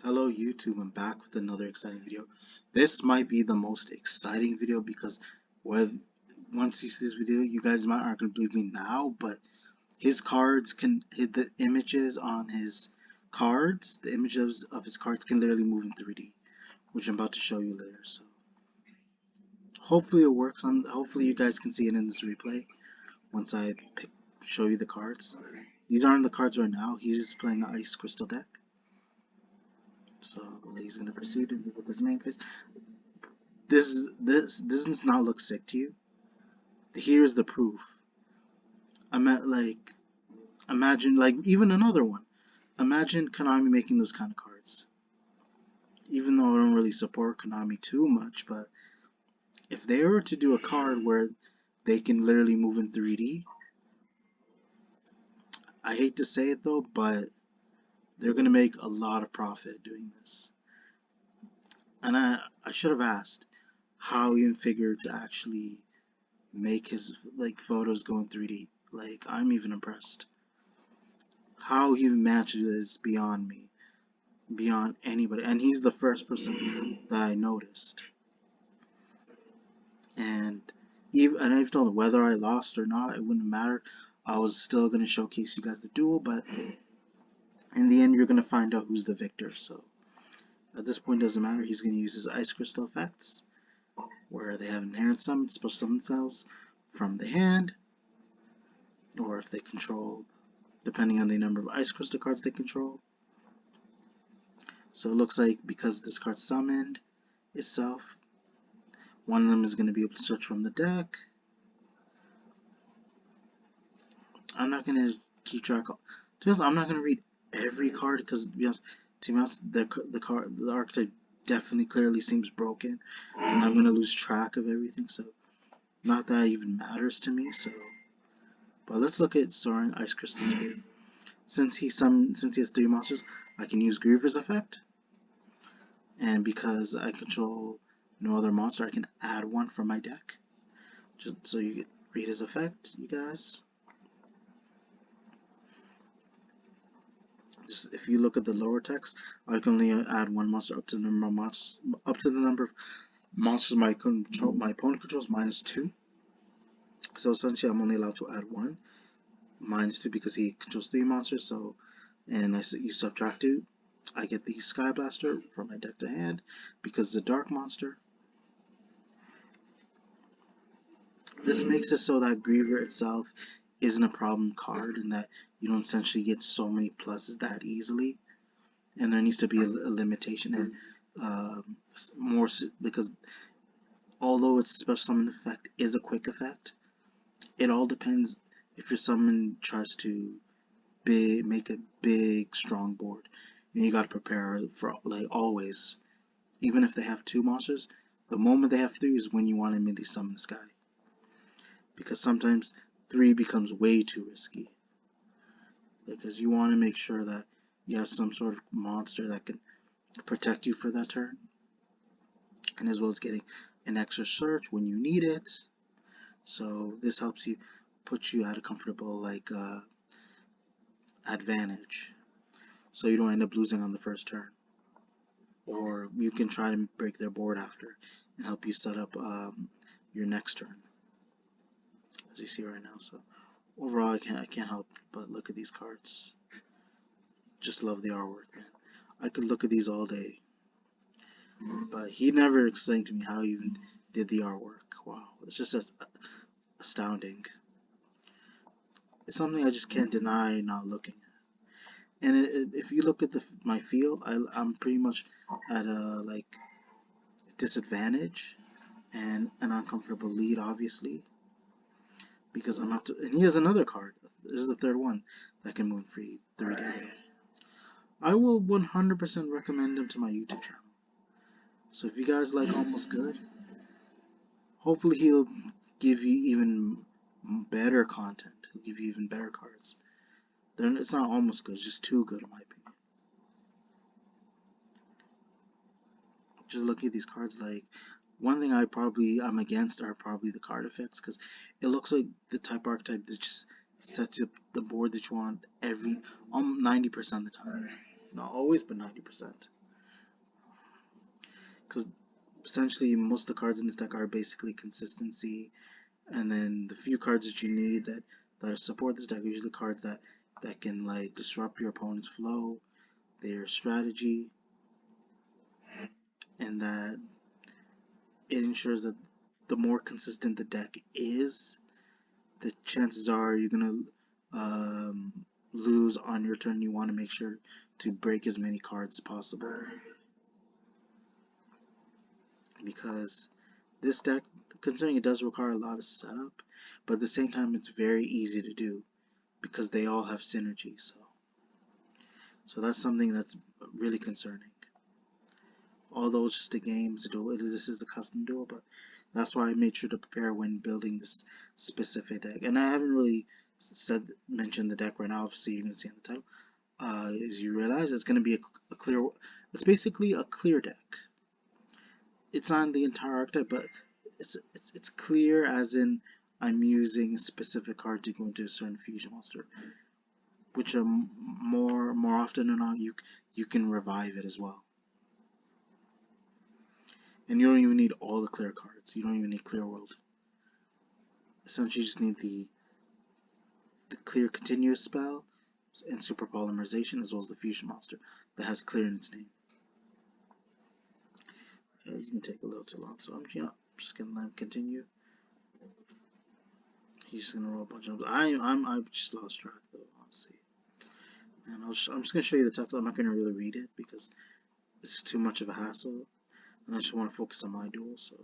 Hello YouTube, I'm back with another exciting video. This might be the most exciting video because with once you see this video, you guys might aren't gonna believe me now, but his cards can the images on his cards, the images of his cards can literally move in 3D, which I'm about to show you later. So hopefully it works on. Hopefully you guys can see it in this replay once I show you the cards. These aren't the cards right now. He's playing an ice crystal deck. So he's gonna proceed with his main phase. This does not look sick to you. Here's the proof. Imagine like even another one. Imagine Konami making those kind of cards. Even though I don't really support Konami too much, but if they were to do a card where they can literally move in 3D, I hate to say it though, but they're gonna make a lot of profit doing this. And I should have asked how he figured to actually make his photos go in 3D. Like, I'm even impressed. How he matches is beyond me, beyond anybody, and he's the first person that I noticed. And I've told him whether I lost or not, it wouldn't matter. I was still gonna showcase you guys the duel, but in the end, you're gonna find out who's the victor. So at this point, it doesn't matter. He's gonna use his ice crystal effects, where they have inherent summons, special summon themselves from the hand, or if they control, depending on the number of ice crystal cards they control. So it looks like because this card summoned itself, one of them is going to be able to search from the deck. I'm not going to keep track of, to be honest, I'm not going to read every card because to be honest, the archetype definitely clearly seems broken, and I'm going to lose track of everything. So not that even matters to me. So, but let's look at Soaring Ice Crystal Sphere. Since he has 3 monsters, I can use Griever's effect, and because I control no other monster, I can add one from my deck. Just so you can read his effect, you guys. Just if you look at the lower text, I can only add one monster up to the number of monsters my opponent controls -2. So essentially, I'm only allowed to add one -2 because he controls 3 monsters. So, and you subtract 2. I get the Sky Blaster from my deck to hand because it's a dark monster. This makes it so that Griever itself isn't a problem card and that you don't essentially get so many pluses that easily. And there needs to be a limitation and more because although its special summon effect is a quick effect, it all depends if your summon tries to make a big strong board, and you gotta prepare for like always. Even if they have 2 monsters, the moment they have 3 is when you want to immediately summon this guy, because sometimes 3 becomes way too risky. Because you want to make sure that you have some sort of monster that can protect you for that turn, and as well as getting an extra search when you need it. So this helps you put you at a comfortable advantage, so you don't end up losing on the first turn, or you can try to break their board after and help you set up your next turn, as you see right now. So overall, I can't help but look at these cards. Just love the artwork, man. I could look at these all day, but he never explained to me how he even did the artwork. Wow, it's just astounding. It's something I just can't deny not looking at. And if you look at my field, I'm pretty much at a disadvantage and an uncomfortable lead, obviously, because I'm have to. And he has another card. This is the third one that can move free 3D. I will 100% recommend him to my YouTube channel. So if you guys like Almost Good, hopefully he'll give you even better content. He'll give you even better cards. Then it's not almost good, it's just too good in my opinion. Just looking at these cards, like one thing I'm against are probably the card effects, because it looks like the type archetype that just sets up the board that you want every 90% of the time. Not always, but 90%. because essentially most of the cards in this deck are basically consistency, and then the few cards that you need that support this deck are usually cards that can like disrupt your opponent's flow, their strategy, and that it ensures that the more consistent the deck is, the chances are you're gonna lose on your turn. You want to make sure to break as many cards as possible, because this deck, considering it does require a lot of setup, but at the same time it's very easy to do because they all have synergy. So that's something that's really concerning. Although it's just a game, this is a custom duel, but that's why I made sure to prepare when building this specific deck. And I haven't really mentioned the deck right now. Obviously, you can see in the title. As you realize, it's going to be a clear. It's basically a clear deck. It's not the entire archetype, but it's clear as in I'm using a specific card to go into a certain fusion monster, which are more often than not you can revive it as well. And you don't even need all the clear cards. You don't even need Clear World. Essentially, you just need the clear continuous spell and super polymerization, as well as the fusion monster that has clear in its name. It's gonna take a little too long, so I'm just gonna let him continue. He's just gonna roll a bunch of. I've just lost track though, honestly. And I'm just gonna show you the text. I'm not gonna really read it because it's too much of a hassle, and I just want to focus on my duel. So,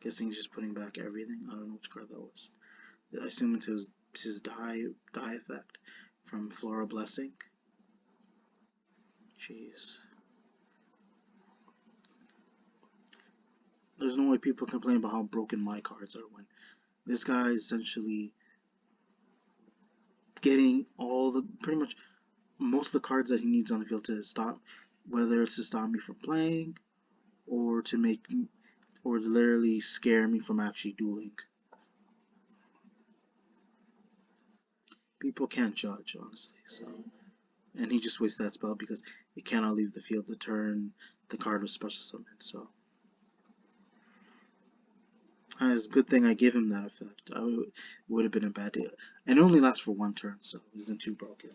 guessing he's just putting back everything. I don't know which card that was. I assume it's his die effect from Flora Blessing. Jeez. There's no way people complain about how broken my cards are when this guy is essentially getting pretty much most of the cards that he needs on the field to stop, whether it's to stop me from playing or to literally scare me from actually dueling. People can't judge, honestly. So, and he just wasted that spell because it cannot leave the field the turn the card was special summoned. So, it's a good thing I gave him that effect. It would have been a bad deal, and it only lasts for one turn, so it isn't too broken.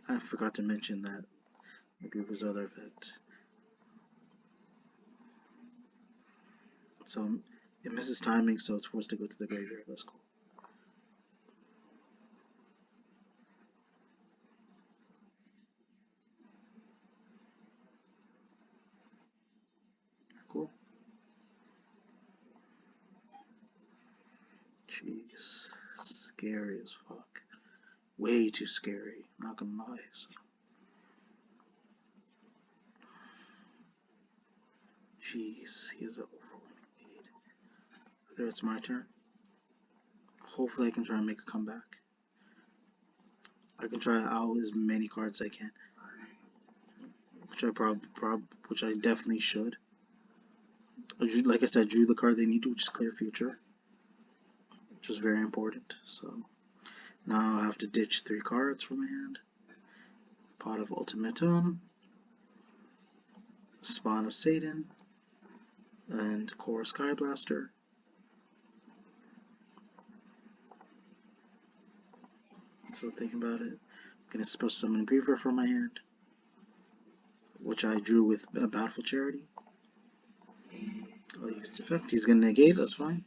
I forgot to mention that with his other effect. So it misses timing, so it's forced to go to the graveyard. That's cool. Cool. Jeez. Scary as fuck. Way too scary. I'm not gonna lie. So. Jeez, he has an overwhelming lead. There, it's my turn. Hopefully I can try and make a comeback. I can try to out as many cards as I can. Which I definitely should. Like I said, drew the card they need to, which is Clear Future. Which is very important. So now I have to ditch 3 cards from my hand. Pot of Ultimatum, Spawn of Satan, and Core Sky Blaster. So thinking about it, I'm gonna special summon Griever from my hand, which I drew with a Bountiful Charity. I'll use the effect. He's gonna negate. That's fine.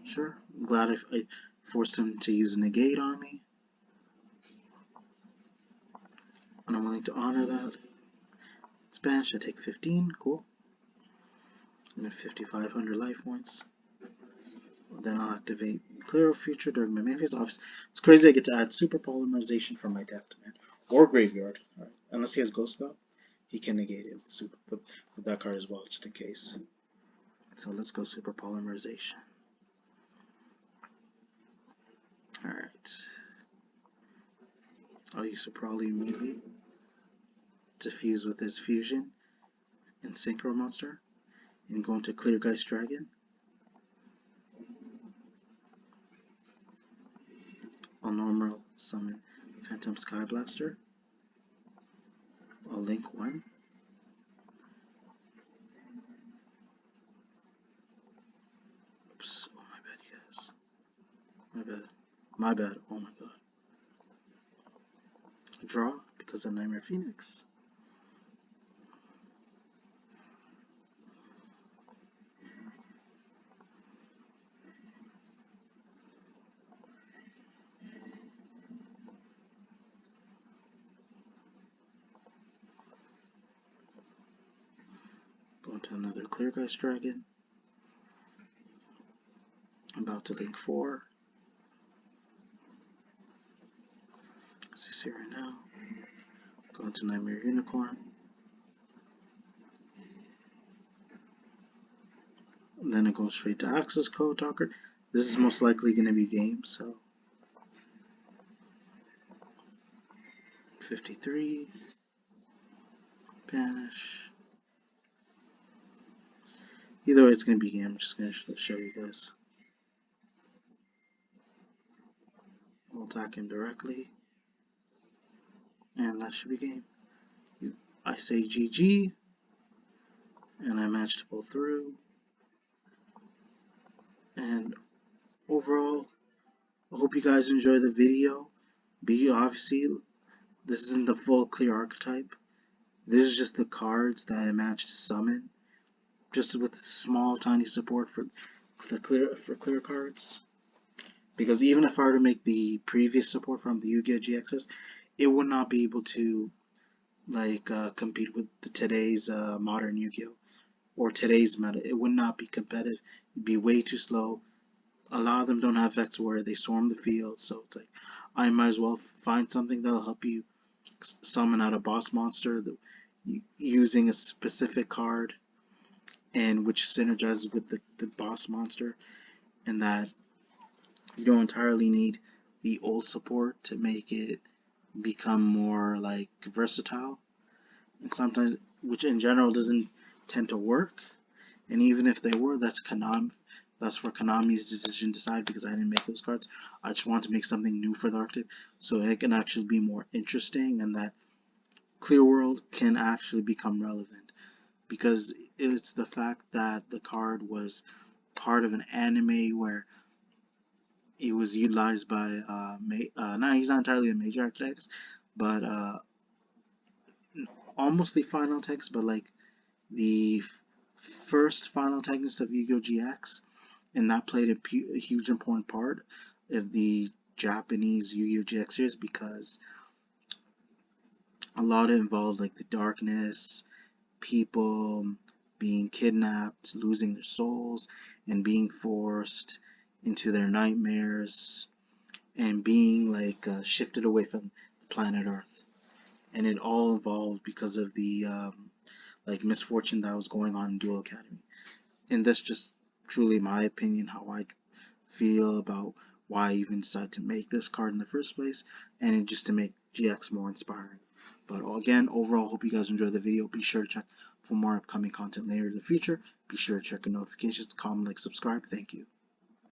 Sure. I'm glad I forced him to use a negate on me, and I'm willing to honor that. It's banished. I take 15. Cool. I'm at 5,500 life points. Then I'll activate Clear Future during my main phase. It's crazy I get to add Super Polymerization from my deck to man. Or Graveyard. Right. Unless he has Ghost Spell, he can negate it with that card as well, just in case. So let's go Super Polymerization. Alright. I'll use Super Poly immediately to fuse with his Fusion and Synchro Monster. And go into Clear Geist Dragon. I'll no summon Phantom Sky Blaster. I'll link one. Oops, oh my bad, you guys. My bad. My bad, oh my god. Draw because of Nightmare Phoenix. Going to another Clear Geist Dragon. About to link 4. As you see right now. Going to Nightmare Unicorn. And then it goes straight to Access Code Talker. This is most likely going to be game, so 53. Banish. Either way, it's going to be game. I'm just going to show you guys. We'll attack him directly. And that should be game. I say GG. And I managed to pull through. And overall, I hope you guys enjoy the video. Obviously, this isn't the full clear archetype. This is just the cards that I managed to summon. Just with small tiny support for the clear cards, because even if I were to make the previous support from the Yu-Gi-Oh! GXs, it would not be able to compete with today's modern Yu-Gi-Oh! Or today's meta. It would not be competitive. It'd be way too slow. A lot of them don't have Vex where they swarm the field, so it's like I might as well find something that'll help you summon out a boss monster using a specific card, and which synergizes with the boss monster, and that you don't entirely need the old support to make it become more like versatile, and sometimes, which in general doesn't tend to work. And even if they were, that's for Konami's decision to decide, because I didn't make those cards. I just want to make something new for the archetype so it can actually be more interesting, and that Clear World can actually become relevant, because it's the fact that the card was part of an anime where it was utilized by he's not entirely a major architect, but almost the final text, but like the first final text of Yu-Gi-Oh! GX, and that played a huge important part of the Japanese Yu-Gi-Oh! GX series, because a lot involved like the darkness, people being kidnapped, losing their souls, and being forced into their nightmares, and being shifted away from planet Earth. And it all evolved because of the misfortune that was going on in Duel Academy. And that's just truly my opinion, how I feel about why I even decided to make this card in the first place, and just to make GX more inspiring. But again, overall, hope you guys enjoyed the video. Be sure to check for more upcoming content later in the future. Be sure to check the notifications, comment, like, subscribe. Thank you.